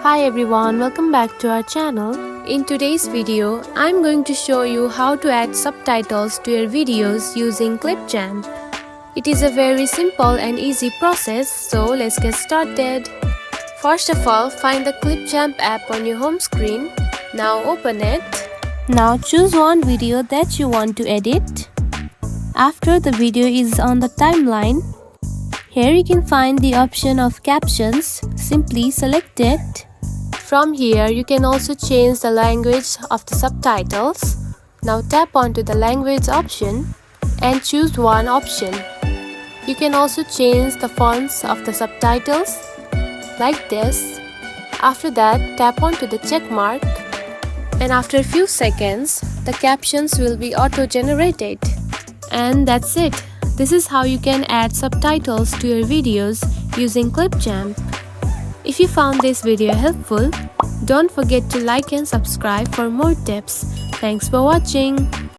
Hi everyone, welcome back to our channel. In today's video, I'm going to show you how to add subtitles to your videos using Clipchamp. It is a very simple and easy process, so let's get started. First of all, find the Clipchamp app on your home screen. Now open it. Now choose one video that you want to edit. After the video is on the timeline, here you can find the option of captions. Simply select it. From here, you can also change the language of the subtitles. Now tap onto the language option and choose one option. You can also change the fonts of the subtitles like this. After that, tap onto the check mark, and after a few seconds, the captions will be auto-generated. And that's it. This is how you can add subtitles to your videos using Clipchamp. If you found this video helpful, don't forget to like and subscribe for more tips. Thanks for watching.